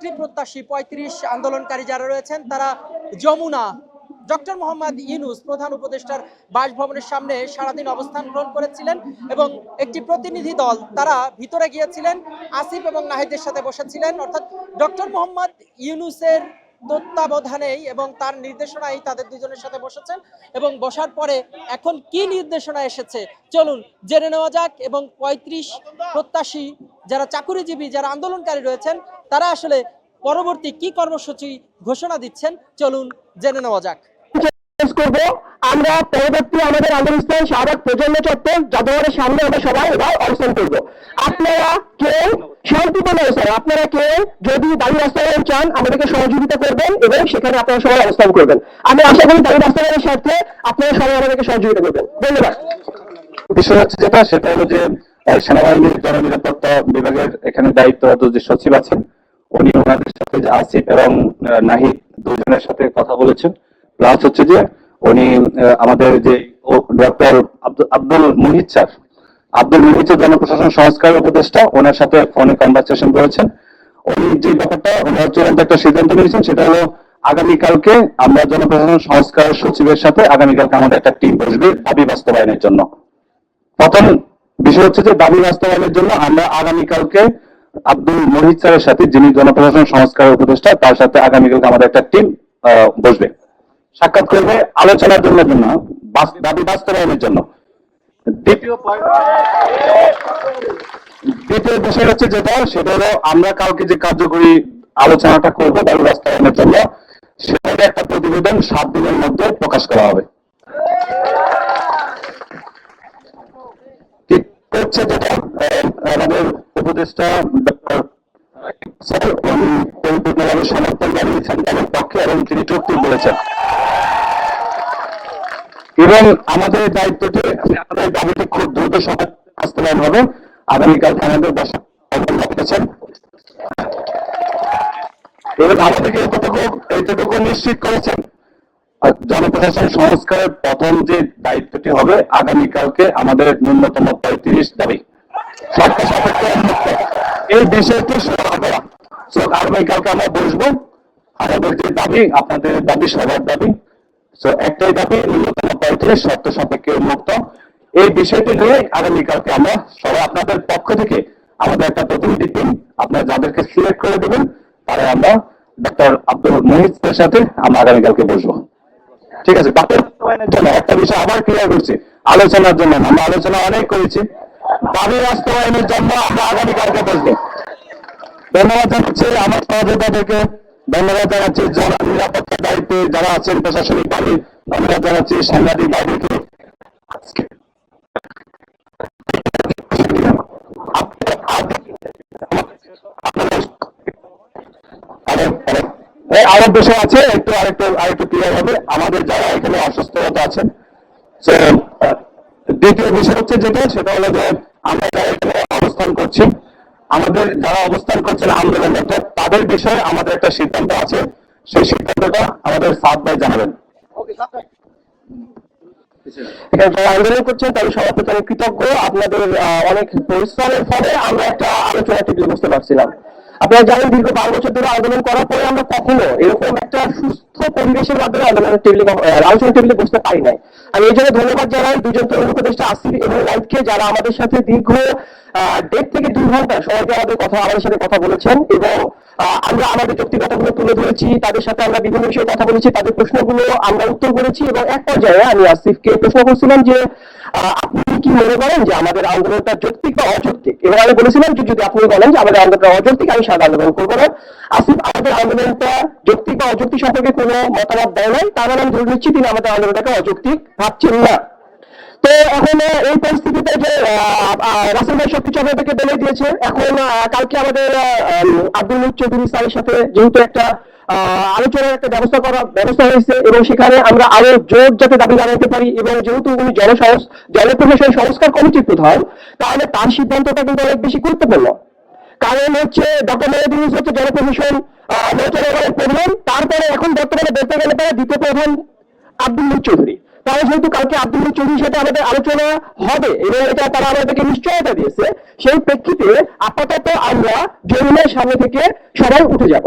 চাকরি প্রত্যাশী ৩৫ আন্দোলনকারী যারা রয়েছেন তারা যমুনা ডক্টর মোহাম্মদ ইউনূস প্রধান উপদেষ্টার বাসভবনের সামনে সারাদিন অবস্থান গ্রহণ করেছিলেন এবং একটি প্রতিনিধি দল তারা ভিতরে গিয়েছিলেন, আসিফ এবং নাহিদের সাথে বসেছিলেন। অর্থাৎ ডক্টর মোহাম্মদ ইউনূসের তত্ত্বাবধানেই এবং তার নির্দেশনায় তাদের দুজনের সাথে বসেছেন এবং বসার পরে এখন কি নির্দেশনা এসেছে চলুন জেনে নেওয়া যাক। এবং ৩৫ প্রত্যাশী যারা চাকুরিজীবী যারা আন্দোলনকারী রয়েছেন তারা আসলে পরবর্তী কি কর্মসূচি ঘোষণা দিচ্ছেন চলুন জেনে নেওয়া যাক। আমরা পরবর্তী আমাদের আন্দোলন শাহবাগ প্রজন্ম চত্বর জাদুঘরের সামনে আমরা সবাই এবার অবস্থান করবো। আপনারা কেউ শান্তিপূর্ণ অবস্থায় আপনারা কেউ যদি দাবি বাস্তবায়ন চান আমাদেরকে সহযোগিতা করবেন এবং সেখানে আপনারা সবাই অবস্থান করবেন। আমি আশা করি দাবি বাস্তবায়নের স্বার্থে আপনারা সবাই আমাদেরকে সহযোগিতা করবেন। ধন্যবাদ। বিষয় হচ্ছে সেটা হলো যে সেনাবাহিনীর জননিরাপত্তা বিভাগের এখানে দায়িত্বরত যে সচিব আছেন উনি ওনাদের সাথে আসিফ এবং নাহিদ দুজনের সাথে কথা বলেছেন। প্লাস হচ্ছে যে উনি আমাদের যে ডক্টর আব্দুল মুহিত স্যার জনপ্রশাসন সংস্কার উপদেষ্টা ওনার সাথে ফোনে কনভারসেশন করেছেন। উনি যে ব্যাপারটা ওনার চূড়ান্ত একটা সিদ্ধান্ত নিয়েছেন সেটা হলো আগামীকালকে আমরা জনপ্রশাসন সংস্কার সচিবের সাথে আগামীকালকে আমাদের একটা টিম বসবে দাবি বাস্তবায়নের জন্য। প্রথম বিষয় হচ্ছে যে দাবি বাস্তবায়নের জন্য আমরা আগামীকালকে আব্দুল মুহিত স্যারের সাথে যিনি জনপ্রশাসন সংস্কার উপদেষ্টা তার সাথে আগামীকালকে আমাদের একটা টিম বসবে, সাক্ষাৎ করবে আলোচনার জন্য দাবি বাস্তবায়নের জন্য। দ্বিতীয় বিষয় হচ্ছে সেটা হলো আমরা কালকে যে কার্যকরী আলোচনাটা করবো দাবি বাস্তবায়নের জন্য সেটাকে একটা প্রতিবেদন 7 দিনের মধ্যে প্রকাশ করা হবে। হচ্ছে আমাদের উপদেষ্টা পরিপূর্ণভাবে সমর্থন জানিয়েছেন তাদের পক্ষে এবং তিনি যৌক্তিক বলেছেন এবং আমাদের দায়িত্বটি আমাদের দাবিটি খুব দ্রুত সমাজ বাস্তবায়ন হবে। আগামীকালকে আমাদের বাসা রেখেছেন এবং আমাদেরকে এতটুকু নিশ্চিত করেছেন জনপ্রশাসন সংস্কারের প্রথম যে দায়িত্বটি হবে আগামীকালকে আমাদের ন্যূনতম ৩৫ দাবি এই বিষয়টি সমাধান করা। আগামীকালকে আমরা বসবো, আমাদের যে দাবি আপনাদের দাবি সবার দাবি একটাই দাবি ন্যূনতম ৩৫ শর্ত সাপেক্ষে মুক্ত। এই বিষয়টি নিয়ে আগামীকালকে আমরা সবাই আপনাদের পক্ষ থেকে আমাদের একটা প্রতিনিধি টিম আপনারা যাদেরকে সিলেক্ট করে দেবেন তারা আমরা ডক্টর আব্দুল মুহিতের সাথে আমরা আগামীকালকে বসবো। ঠিক আছে, বাস্তবায়নের জন্য একটা বিষয় আবার ক্লিয়ার করছি, আলোচনার জন্য আমরা আলোচনা অনেক করেছি, দাবি বাস্তবায়নের জন্য আমরা আগামীকালকে বসবো। ধন্যবাদ জানাচ্ছি আমার সহযোগিতাদেরকে, ধন্যবাদ জানাচ্ছি জননিরাপত্তার দায়িত্বে যারা আছেন প্রশাসনিক বাহিনী, ধন্যবাদ জানাচ্ছি সাংবাদিক বাহিনীকে। আরো বিষয় আছে আরেকটু ক্লিয়ার হবে আমাদের যারা এখানে অসুস্থতা আছেন। দ্বিতীয় বিষয় হচ্ছে সেটা হলো যে আমরা যারা এখানে অবস্থান করছি আমাদের যারা অবস্থান করছেন আন্দোলনে তাদের বিষয়ে আমাদের একটা সিদ্ধান্ত আছে, সেই সিদ্ধান্তটা আমাদের সাদ ভাই জানাবেন। যারা আন্দোলন করছেন তাদের সবার প্রতি আমি কৃতজ্ঞ। আপনাদের অনেক পরিশ্রমের ফলে আমরা একটা আলোচনা টেবিল বুঝতে পারছিলাম। আপনারা জানেন দীর্ঘ 12 বছর ধরে আন্দোলন করার পরে আমরা কখনো এরকম একটা সুস্থ পরিবেশের মাধ্যমে আলোচনা টেবিলে বসতে পারি নাই। আমি এই জন্য ধন্যবাদ জানাই দুজন তরুণ উপদেষ্টা আসিফ এবং লাইফকে যারা আমাদের সাথে দীর্ঘ 1.5 থেকে 2 ঘন্টা সবাইকে আমাদের সাথে কথা বলেছেন এবং আমরা আমাদের যৌক্তিকতাগুলো তুলে ধরেছি, তাদের সাথে আমরা বিভিন্ন বিষয়ে কথা বলেছি, তাদের প্রশ্নগুলো আমরা উত্তর করেছি এবং এক পর্যায়ে আমি আসিফকে প্রশ্ন করছিলাম যে আপনি কি মনে করেন যে আমাদের আন্দোলনটা যৌক্তিক বা অযৌক্তিক, এবং আমি বলেছিলাম যে যদি আপনি বলেন যে আমাদের আন্দোলনটা অযৌক্তিক আমি সাদা আন্দোলন করবো না। আসিফ আমাদের আন্দোলনটা যৌক্তিক বা অযৌক্তিক সম্পর্কে কোনো মতামত দেয় নাই, তার মানে আমি ধরে নিচ্ছি তিনি আমাদের আন্দোলনটাকে অযৌক্তিক ভাবছেন না। তো এখন এই পরিস্থিতিতে যে রাসেল ভাই সবকিছু আমাদেরকে বলে দিয়েছে, এখন কালকে আমাদের আব্দুল মুহিত চৌধুরী স্যারের সাথে যেহেতু একটা আলোচনার একটা ব্যবস্থা হয়েছে এবং সেখানে আমরা আরো জোর যাতে দাবি জানাতে পারি এবং যেহেতু উনি জনপ্রশাসন সংস্কার কমিটির প্রধান তাহলে তার সিদ্ধান্তটা কিন্তু অনেক বেশি গুরুত্বপূর্ণ। কারণ হচ্ছে ডক্টর মোহাম্মদ ইউনূস হচ্ছে জনপ্রশাসন মন্ত্রণালয়ের প্রধান, তারপরে এখন বর্তমানে বলতে গেলে দ্বিতীয় প্রধান আব্দুল মুহিত চৌধুরী। তারা যেহেতু কালকে আব্দুল মজিদ চৌধুরীর সাথে আমাদের আলোচনা হবে এবং এটা তারা আমাদেরকে নিশ্চয়তা দিয়েছে, সেই প্রেক্ষিতে আপাতত আমরা যমুনার সামনে থেকে সবাই উঠে যাব।